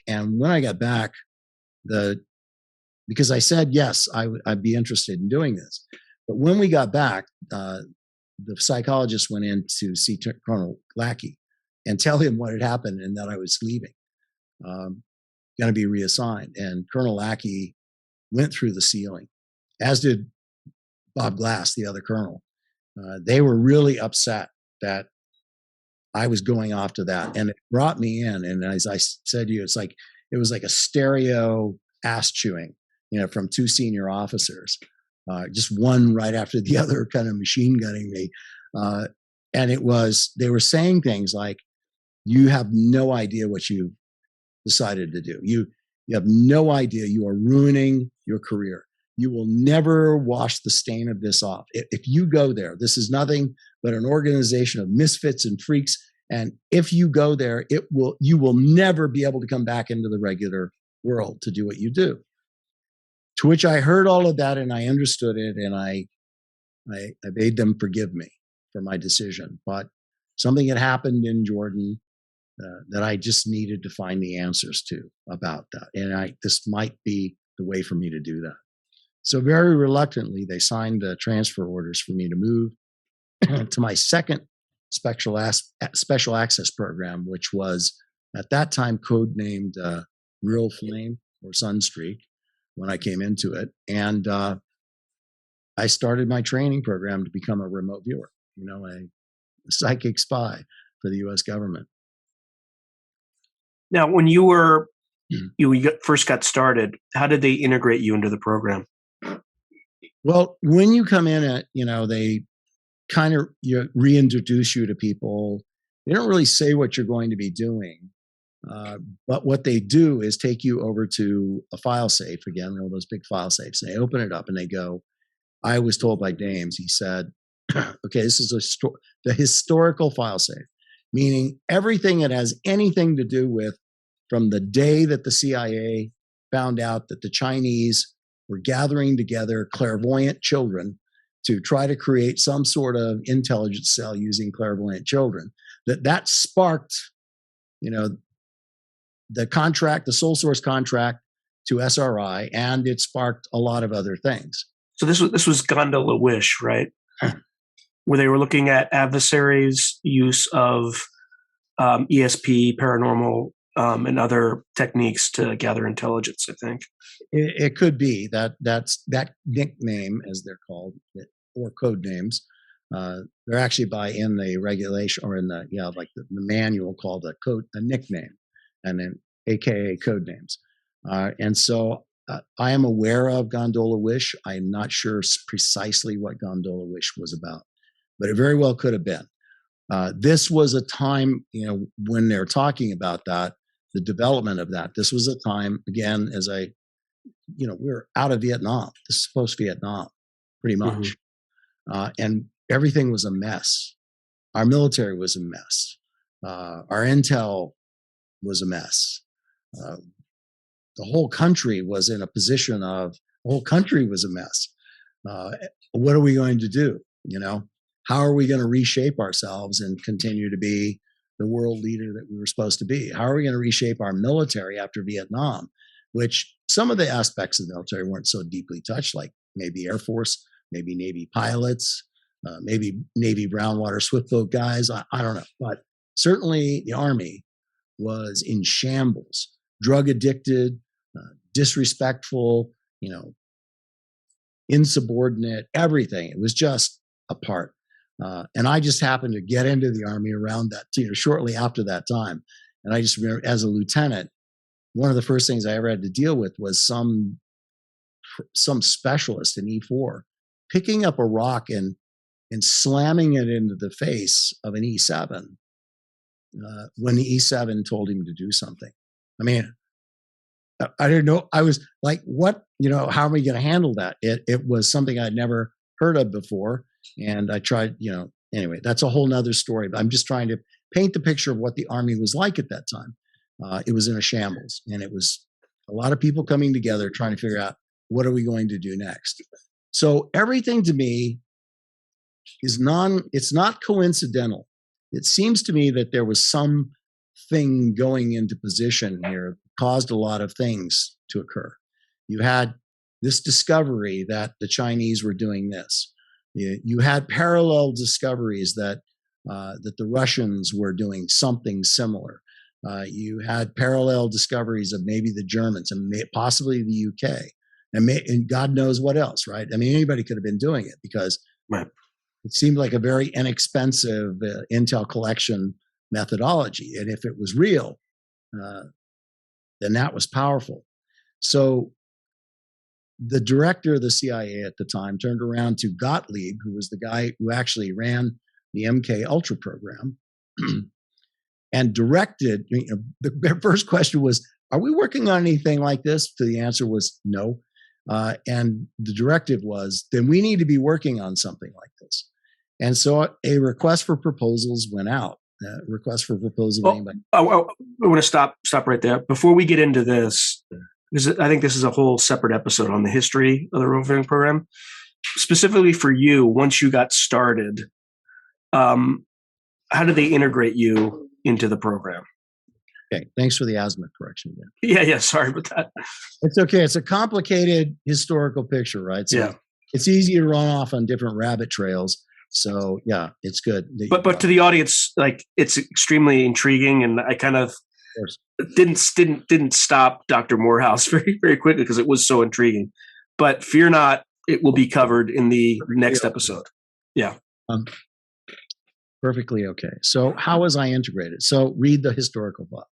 And when I got back, because I said, yes, I'd be interested in doing this. But when we got back, the psychologist went in to see Colonel Lackey and tell him what had happened and that I was leaving, going to be reassigned. And Colonel Lackey went through the ceiling, as did Bob Glass, the other colonel. They were really upset that I was going off to that. And it brought me in. And as I said to you, it was like a stereo ass chewing, from two senior officers, just one right after the other, kind of machine gunning me. And they were saying things like, you have no idea what you've decided to do. You have no idea. You are ruining your career. You will never wash the stain of this off. If you go there, this is nothing but an organization of misfits and freaks. And if you go there, you will never be able to come back into the regular world to do what you do. To which I heard all of that and I understood it, and I made them forgive me for my decision. But something had happened in Jordan that I just needed to find the answers to about that. And this might be the way for me to do that. So very reluctantly, they signed the transfer orders for me to move to my second special access program, which was at that time codenamed Real Flame or Sunstreak when I came into it. And I started my training program to become a remote viewer, a psychic spy for the U.S. government. Now, when you first got started, how did they integrate you into the program? Well, when you come in, they kind of reintroduce you to people. They don't really say what you're going to be doing, but what they do is take you over to a file safe, again, one of those big file safes, and they open it up and they go, I was told by Dames, he said, okay, this is the historical file safe, meaning everything that has anything to do with from the day that the CIA found out that the Chinese were gathering together clairvoyant children to try to create some sort of intelligence cell using clairvoyant children, that sparked, the contract, the sole source contract to SRI, and it sparked a lot of other things. So this was Gondola Wish, right? Where they were looking at adversaries' use of ESP, paranormal, and other techniques to gather intelligence, I think. It could be that's that nickname, as they're called, or code names. They're actually in the regulation or in the manual called a nickname, and then AKA code names. And so I am aware of Gondola Wish. I'm not sure precisely what Gondola Wish was about, but it very well could have been. This was a time, when they're talking about that, the development of that. This was a time, again, we're out of Vietnam. This is post-Vietnam, pretty much. Mm-hmm. And everything was a mess. Our military was a mess. Our intel was a mess. The whole country was in a position the whole country was a mess. What are we going to do? How are we going to reshape ourselves and continue to be the world leader that we were supposed to be? How are we going to reshape our military after Vietnam, which some of the aspects of the military weren't so deeply touched, like maybe Air Force, maybe Navy pilots, maybe Navy brown water swift boat guys. I don't know. But certainly the Army was in shambles, drug addicted, disrespectful, insubordinate, everything. It was just apart. And I just happened to get into the Army around that, shortly after that time. And I just remember, as a lieutenant, one of the first things I ever had to deal with was some specialist in E4 picking up a rock and slamming it into the face of an E7 when the E7 told him to do something. I mean, I didn't know. I was like, what, how are we going to handle that? It was something I'd never heard of before. And I tried, anyway, that's a whole nother story, but I'm just trying to paint the picture of what the Army was like at that time. It was in a shambles, and it was a lot of people coming together trying to figure out, what are we going to do next? So everything to me it's not coincidental. It seems to me that there was some thing going into position here caused a lot of things to occur. You had this discovery that the Chinese were doing this. You had parallel discoveries that the Russians were doing something similar. You had parallel discoveries of maybe the Germans and possibly the UK, and God knows what else, right? I mean, anybody could have been doing it because right. It seemed like a very inexpensive intel collection methodology. And if it was real, then that was powerful. So the director of the CIA at the time turned around to Gottlieb, who was the guy who actually ran the MK Ultra program, and directed. The first question was, "Are we working on anything like this?" So the answer was no. And the directive was, then we need to be working on something like this. And so a request for proposals went out. Request for proposal. I want to stop right there before we get into this, because I think this is a whole separate episode on the history of the roving program. Specifically for you, once you got started, how did they integrate you into the program? Okay, thanks for the azimuth correction again. Yeah, sorry about that. It's okay. It's a complicated historical picture, right? So it's easy to run off on different rabbit trails. So yeah, it's good. But to the audience, like, it's extremely intriguing, and I kind of didn't stop Dr. Morehouse very, very quickly because it was so intriguing. But fear not, it will be covered in the next episode. Yeah. Perfectly okay. So how was I integrated? So read the historical file.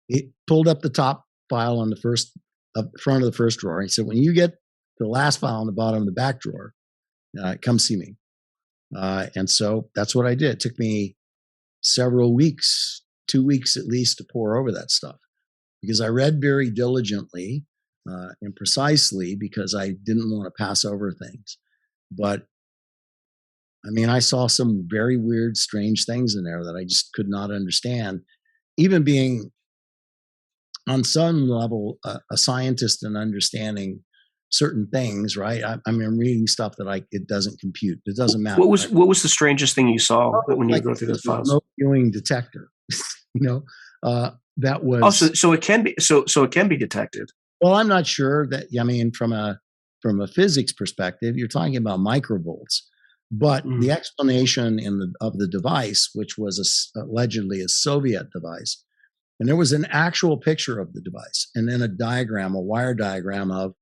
It pulled up the top file on the front of the first drawer. He said, when you get the last file on the bottom of the back drawer, come see me. And so that's what I did. It took me several weeks, 2 weeks at least, to pour over that stuff because I read very diligently and precisely because I didn't want to pass over things. But I mean, I saw some very weird, strange things in there that I just could not understand. Even being on some level a scientist and understanding certain things, right? I mean, I'm reading stuff that it doesn't compute. It doesn't matter. What was the strangest thing you saw when you go through those files? Remote viewing detector. That was. Oh, so it can be it can be detected. Well, I'm not sure that. I mean, from a physics perspective, you're talking about microvolts. But the explanation of the device, which was allegedly a Soviet device, and there was an actual picture of the device, and then a wire diagram of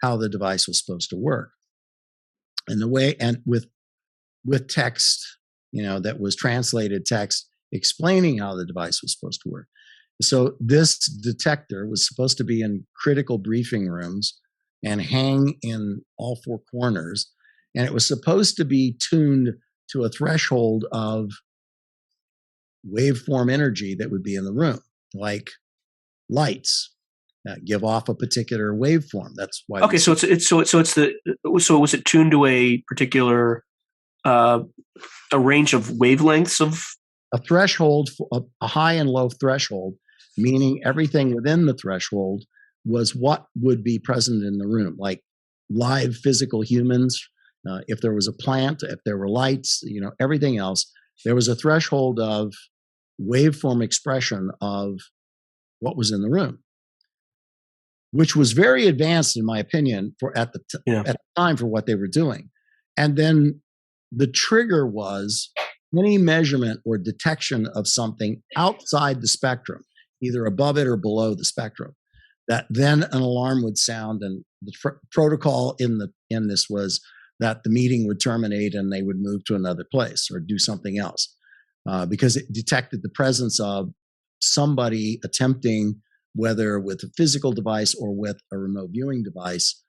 how the device was supposed to work, and the way, and with text, that was translated text explaining how the device was supposed to work. So this detector was supposed to be in critical briefing rooms and hang in all four corners. And it was supposed to be tuned to a threshold of waveform energy that would be in the room, like lights that give off a particular waveform. That's why. Okay, so was it tuned to a particular a range of wavelengths of a threshold, a high and low threshold, meaning everything within the threshold was what would be present in the room, like live physical humans. If there was a plant, if there were lights, everything else, there was a threshold of waveform expression of what was in the room, which was very advanced, in my opinion, at the time for what they were doing. And then the trigger was any measurement or detection of something outside the spectrum, either above it or below the spectrum, that then an alarm would sound. And the protocol in this was that the meeting would terminate and they would move to another place or do something else because it detected the presence of somebody attempting, whether with a physical device or with a remote viewing device,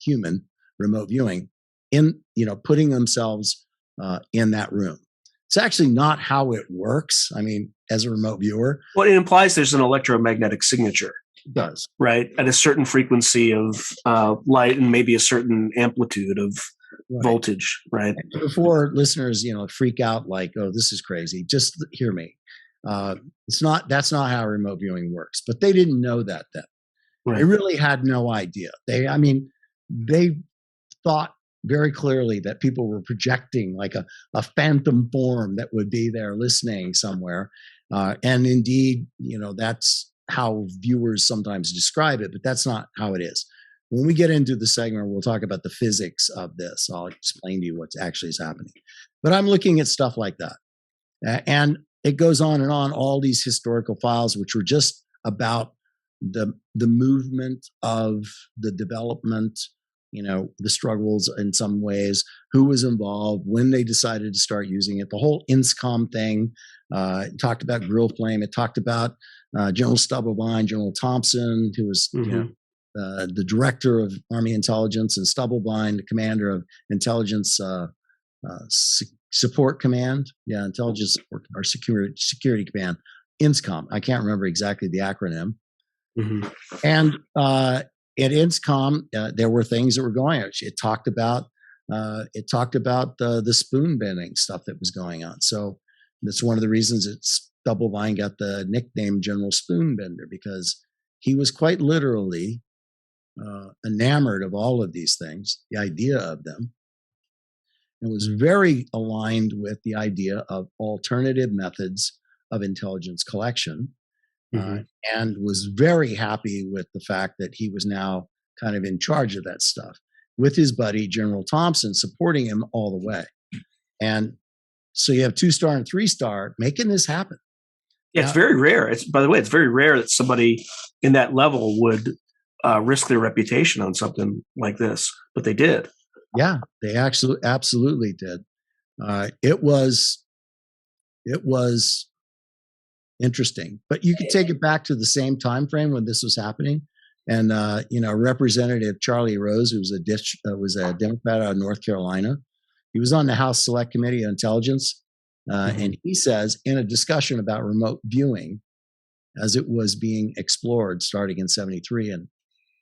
human remote viewing, putting themselves in that room. It's actually not how it works. As a remote viewer. Well, it implies there's an electromagnetic signature. It does. Right? At a certain frequency of light and maybe a certain amplitude of voltage, right? And before listeners, freak out like, oh, this is crazy. Just hear me. That's not how remote viewing works. But they didn't know that then. Right. They really had no idea. They thought very clearly that people were projecting like a phantom form that would be there listening somewhere. And indeed, that's how viewers sometimes describe it, but that's not how it is. When we get into the segment, we'll talk about the physics of this. I'll explain to you what actually is happening. But I'm looking at stuff like that. And it goes on and on, all these historical files, which were just about the movement of the development, the struggles in some ways, who was involved, when they decided to start using it, the whole INSCOM thing. It talked about grill flame. It talked about General Stubblebine, General Thompson, who was the director of Army Intelligence, and Stubblebine, the commander of Intelligence Support Command. Yeah, Intelligence Support, or Security Command, INSCOM. I can't remember exactly the acronym. And at INSCOM, there were things that were going on. It talked about the spoon bending stuff that was going on. So that's one of the reasons that Stubblebine got the nickname General Spoonbender, because he was quite literally enamored of all of these things, the idea of them, and was very aligned with the idea of alternative methods of intelligence collection. And was very happy with the fact that he was now kind of in charge of that stuff, with his buddy General Thompson supporting him all the way. And so you have 2-star and 3-star making this happen. Yeah, it's very rare. By the way, it's very rare that somebody in that level would risk their reputation on something like this, but they did. Yeah, they absolutely did. It was interesting, but you could take it back to the same time frame when this was happening. And Representative Charlie Rose, who was a Democrat out of North Carolina, he was on the House Select Committee on Intelligence, and he says, in a discussion about remote viewing, as it was being explored starting in '73 and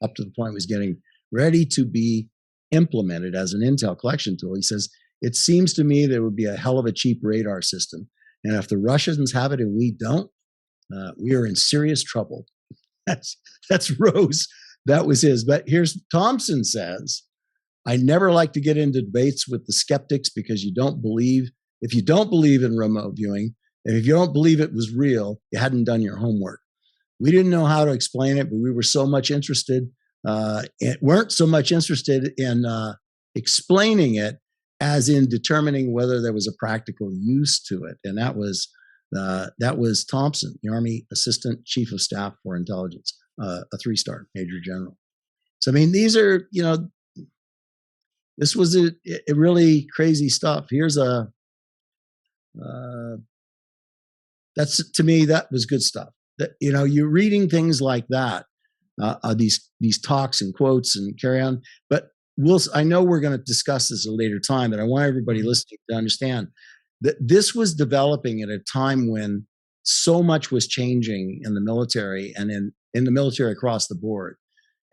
up to the point it was getting ready to be implemented as an intel collection tool, he says, "It seems to me there would be a hell of a cheap radar system. And if the Russians have it and we don't, we are in serious trouble." That's Rose. That was his. But here's Thompson says, "I never like to get into debates with the skeptics because if you don't believe in remote viewing, and if you don't believe it was real, you hadn't done your homework. We didn't know how to explain it, but we were so much interested, weren't so much interested in explaining it as in determining whether there was a practical use to it." And that was Thompson, the Army Assistant Chief of Staff for Intelligence, a 3-star Major General. So, I mean, these are, this was a really crazy stuff. Here's that's, to me, that was good stuff. That, you're reading things like that, these talks and quotes and carry on, but I know we're going to discuss this at a later time, but I want everybody listening to understand that this was developing at a time when so much was changing in the military and in the military across the board,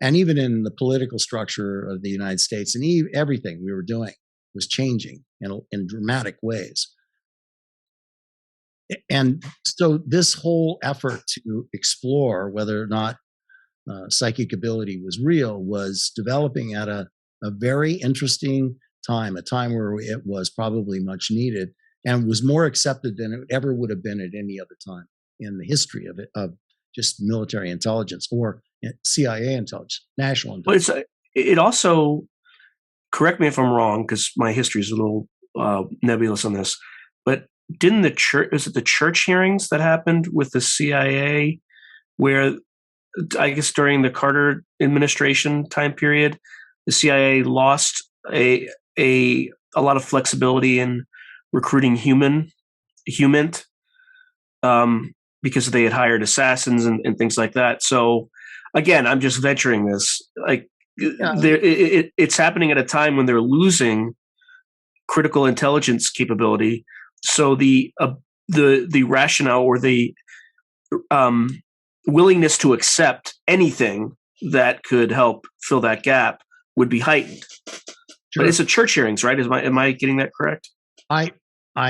and even in the political structure of the United States, and everything we were doing was changing in dramatic ways. And so this whole effort to explore whether or not psychic ability was real was developing at a very interesting time, a time where it was probably much needed and was more accepted than it ever would have been at any other time in the history of just military intelligence or CIA intelligence, national intelligence. But it also, correct me if I'm wrong, because my history is a little nebulous on this, but didn't was it the church hearings that happened with the CIA, where I guess during the Carter administration time period, the CIA lost a lot of flexibility in recruiting because they had hired assassins and things like that. So again, I'm just venturing this. Like, it's happening at a time when they're losing critical intelligence capability. So the rationale or the willingness to accept anything that could help fill that gap would be heightened. Sure. But it's a church hearings, right? Am I getting that correct? I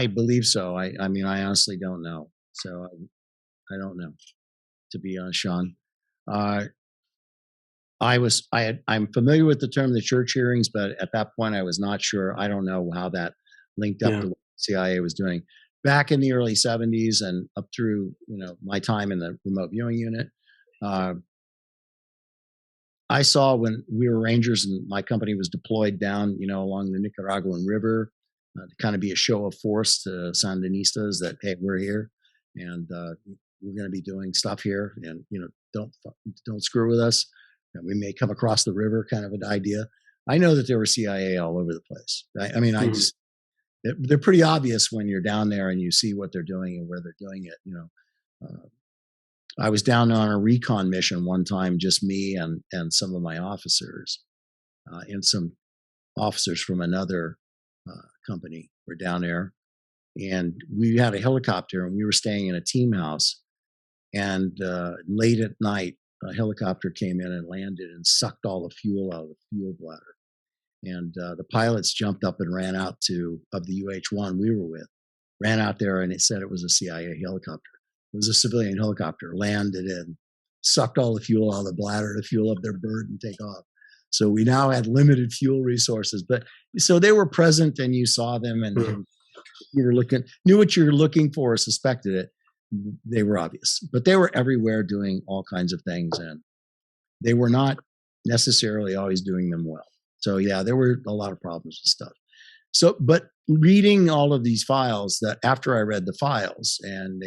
believe so. I mean, I honestly don't know. So I don't know, to be honest, Sean. I'm familiar with the term the church hearings, but at that point I was not sure. I don't know how that linked up to what the CIA was doing. back in the early 70s and up through, my time in the remote viewing unit, I saw when we were Rangers and my company was deployed down, along the Nicaraguan River to kind of be a show of force to Sandinistas that, hey, we're here and we're going to be doing stuff here, and don't screw with us. And we may come across the river, kind of an idea. I know that there were CIA all over the place. I mean, they're pretty obvious when you're down there and you see what they're doing and where they're doing it. I was down on a recon mission one time, just me and some of my officers, and some officers from another company were down there, and we had a helicopter and we were staying in a team house. And late at night, a helicopter came in and landed and sucked all the fuel out of the fuel bladder. And the pilots jumped up and ran out of the UH-1 we were with, ran out there, and it said it was a CIA helicopter. It was a civilian helicopter, landed and sucked all the fuel out of the bladder to fuel up their bird and take off. So we now had limited fuel resources. But so they were present and you saw them and you were knew what you were looking for, suspected it. They were obvious, but they were everywhere doing all kinds of things, and they were not necessarily always doing them well. So yeah, there were a lot of problems with stuff. So, but reading all of these files, that after I read the files and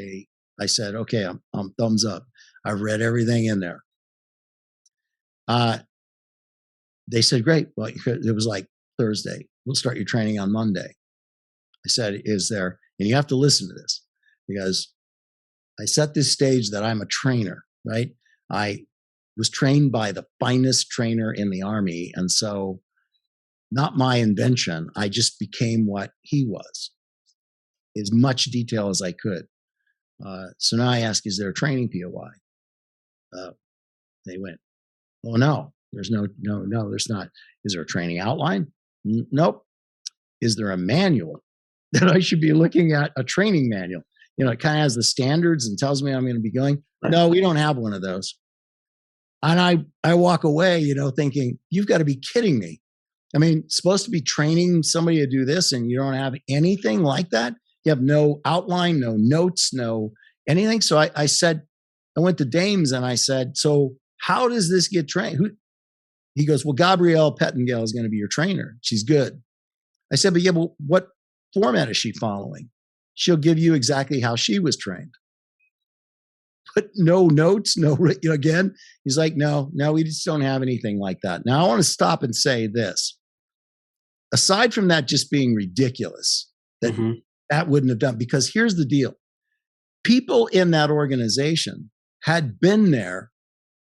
I said, okay, I'm thumbs up. I've read everything in there. They said, great. Well, it was like Thursday. We'll start your training on Monday. I said, is there, and you have to listen to this because I set this stage that I'm a trainer, right? I was trained by the finest trainer in the Army. And so not my invention. I just became what he was, as much detail as I could. So now I ask, is there a training POI? They went, oh no, there's no, there's not. Is there a training outline? Nope. Is there a manual that I should be looking at? A training manual? It kind of has the standards and tells me I'm going to be going. No, we don't have one of those. And I walk away, thinking, you've got to be kidding me. I mean, supposed to be training somebody to do this and you don't have anything like that? You have no outline, no notes, no anything. So I said, I went to Dames and I said, so how does this get trained? He goes, well, Gabrielle Pettingale is going to be your trainer. She's good. I said, but yeah, well, what format is she following? She'll give you exactly how she was trained. But no notes, again, he's like, no, we just don't have anything like that. Now I want to stop and say this. Aside from that just being ridiculous, that wouldn't have done, because here's the deal. People in that organization had been there,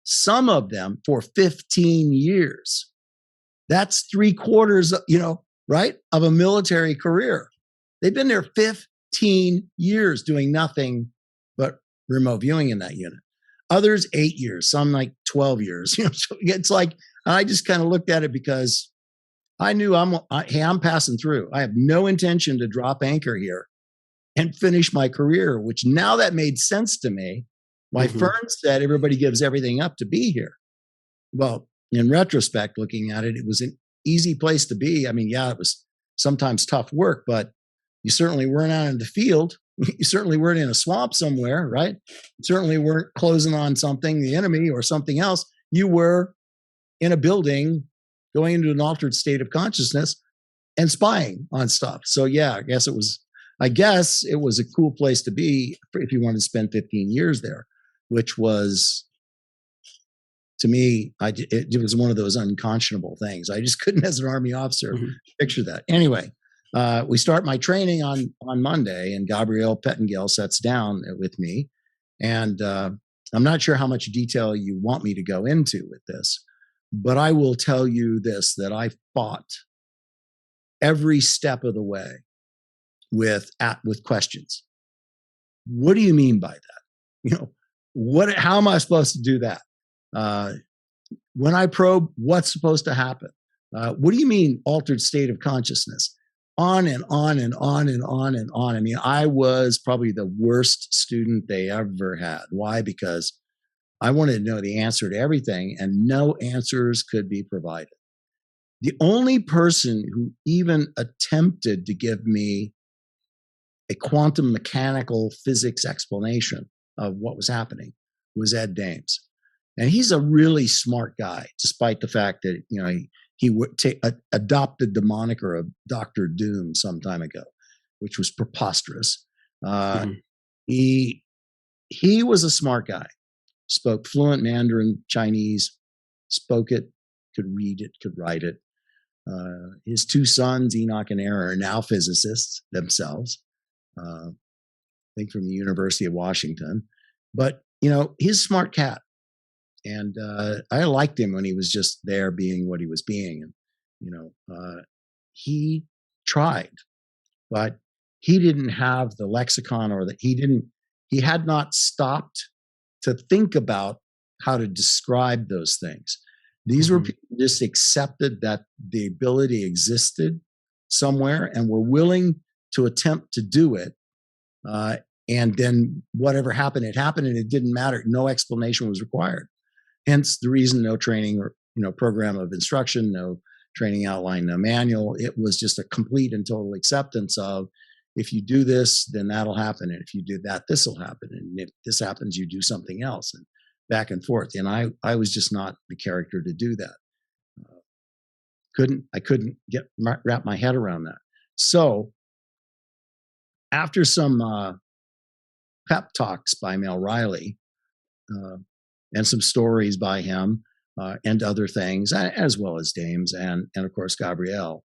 some of them for 15 years. That's 3/4, right, of a military career. They've been there 15 years doing nothing but remote viewing in that unit. Others 8 years, some like 12 years. So it's like, I just kind of looked at it because I knew I'm passing through. I have no intention to drop anchor here and finish my career, which now that made sense to me. My Fern said everybody gives everything up to be here. Well, in retrospect, looking at it, it was an easy place to be. I mean, yeah, it was sometimes tough work, but you certainly weren't out in the field. You certainly weren't in a swamp somewhere, right? You certainly weren't closing on something, the enemy or something else. You were in a building going into an altered state of consciousness and spying on stuff. So yeah, I guess it was a cool place to be if you wanted to spend 15 years there, which was, to me, it was one of those unconscionable things. I just couldn't, as an Army officer, picture that. Anyway, we start my training on Monday, and Gabrielle Pettingale sits down with me. And I'm not sure how much detail you want me to go into with this, but I will tell you this, that I fought every step of the way with questions. What do you mean by that? How am I supposed to do that? When I probe, what's supposed to happen? What do you mean altered state of consciousness? On and on and on and on and on. I mean, I was probably the worst student they ever had. Why? Because I wanted to know the answer to everything, and no answers could be provided. The only person who even attempted to give me a quantum mechanical physics explanation of what was happening was Ed Dames. And he's a really smart guy, despite the fact that, he adopted the moniker of Dr. Doom some time ago, which was preposterous. He was a smart guy, spoke fluent Mandarin Chinese, spoke it, could read it, could write it. His two sons, Enoch and Aaron, are now physicists themselves, I think from the University of Washington. But, he's a smart cat. And I liked him when he was just there being what he was being. And, he tried, but he didn't have the lexicon he had not stopped to think about how to describe those things. These were people who just accepted that the ability existed somewhere and were willing to attempt to do it. And then whatever happened, it happened, and it didn't matter. No explanation was required. Hence the reason no training or program of instruction, no training outline, no manual. It was just a complete and total acceptance of, if you do this, then that'll happen. And if you do that, this will happen. And if this happens, you do something else, and back and forth. And I was just not the character to do that. I couldn't wrap my head around that. So after some pep talks by Mel Riley and some stories by him and other things, as well as Dames and of course Gabrielle,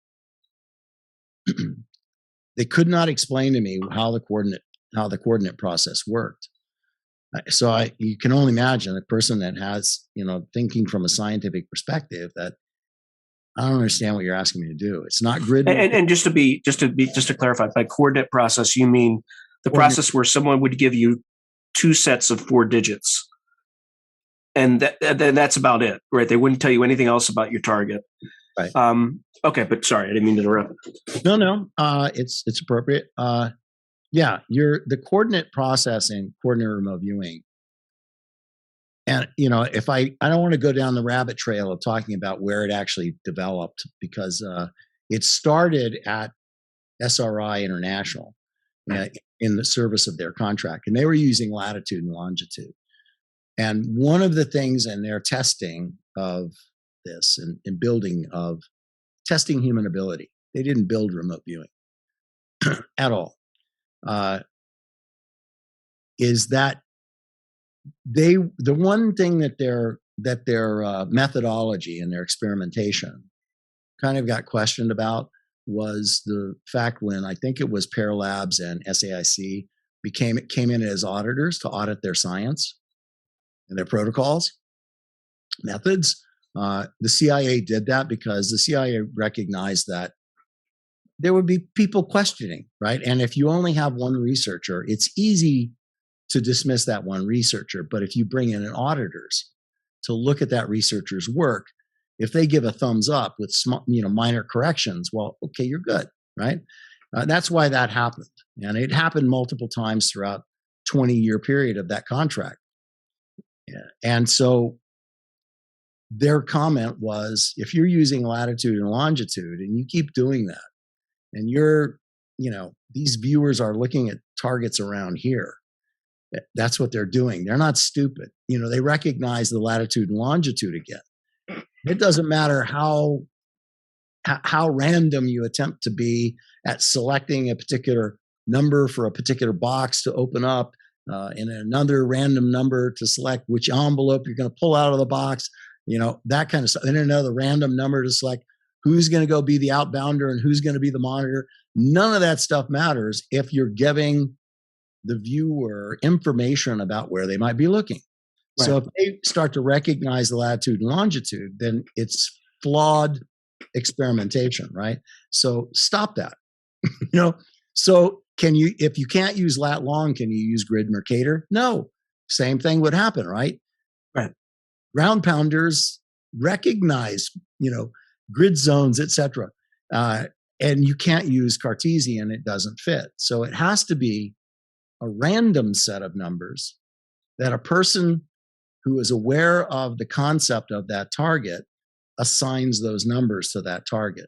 they could not explain to me how the coordinate process worked. So you can only imagine a person that has, thinking from a scientific perspective, that I don't understand what you're asking me to do. It's not grid. And just to clarify, by coordinate process, you mean the process where someone would give you two sets of 4 digits, and then that's about it, right? They wouldn't tell you anything else about your target. Right. Okay, but sorry, I didn't mean to interrupt. No, it's appropriate. Yeah, the coordinate processing, coordinate remote viewing. And, if I don't want to go down the rabbit trail of talking about where it actually developed, because it started at SRI International in the service of their contract, and they were using latitude and longitude. And one of the things in their testing of this and building of testing human ability, they didn't build remote viewing at all. Is that the one thing that their methodology and their experimentation kind of got questioned about was the fact when I think it was Paralabs and SAIC came in as auditors to audit their science and their protocols, methods. The CIA did that because the CIA recognized that there would be people questioning, right? And if you only have one researcher, it's easy to dismiss that one researcher. But if you bring in auditors to look at that researcher's work, if they give a thumbs up with minor corrections, well, okay, you're good, right? That's why that happened. And it happened multiple times throughout 20-year period of that contract. Yeah. And so their comment was, if you're using latitude and longitude and you keep doing that, and these viewers are looking at targets around here, that's what they're doing. They're not stupid. They recognize the latitude and longitude again. It doesn't matter how random you attempt to be at selecting a particular number for a particular box to open up, and another random number to select which envelope you're going to pull out of the box, that kind of stuff. And another random number to select who's going to go be the outbounder and who's going to be the monitor. None of that stuff matters if you're giving the viewer information about where they might be looking. Right. So if they start to recognize the latitude and longitude, then it's flawed experimentation, right? So stop that. So if you can't use lat long, can you use grid Mercator? No. Same thing would happen, right? Right. Ground pounders recognize, grid zones, etc. And you can't use Cartesian, it doesn't fit. So it has to be a random set of numbers that a person who is aware of the concept of that target assigns those numbers to that target,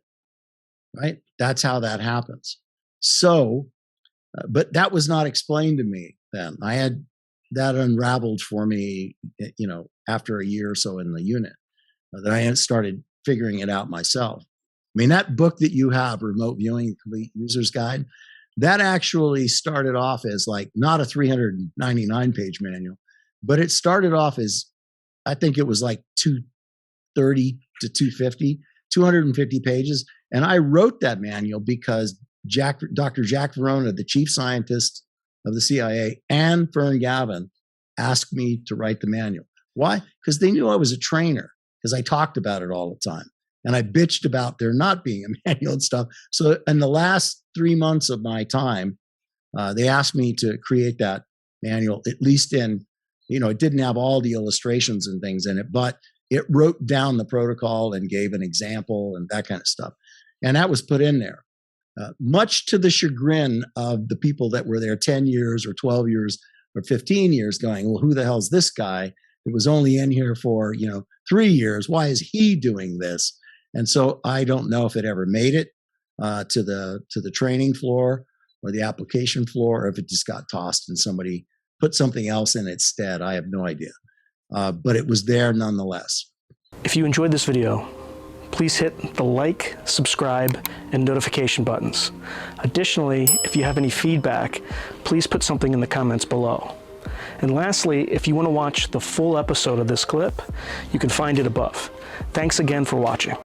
right? That's how that happens. So But that was not explained to me then. I had that unraveled for me, after a year or so in the unit, that I started figuring it out myself. I mean, that book that you have, Remote Viewing, Complete User's Guide, that actually started off as like not a 399 page manual, but it started off as, I think it was like 230 to 250 pages. And I wrote that manual because Dr. Jack Verona, the chief scientist of the CIA, and Fern Gavin asked me to write the manual. Why? Because they knew I was a trainer, because I talked about it all the time. And I bitched about there not being a manual and stuff. So in the last 3 months of my time, they asked me to create that manual, at least in, it didn't have all the illustrations and things in it, but it wrote down the protocol and gave an example and that kind of stuff. And that was put in there. Much to the chagrin of the people that were there 10 years or 12 years or 15 years going, well, who the hell's this guy? It was only in here for, 3 years. Why is he doing this? And so I don't know if it ever made it to the training floor or the application floor, or if it just got tossed and somebody put something else in its stead. I have no idea. But it was there nonetheless. If you enjoyed this video, please hit the like, subscribe, and notification buttons. Additionally, if you have any feedback, please put something in the comments below. And lastly, if you want to watch the full episode of this clip, you can find it above. Thanks again for watching.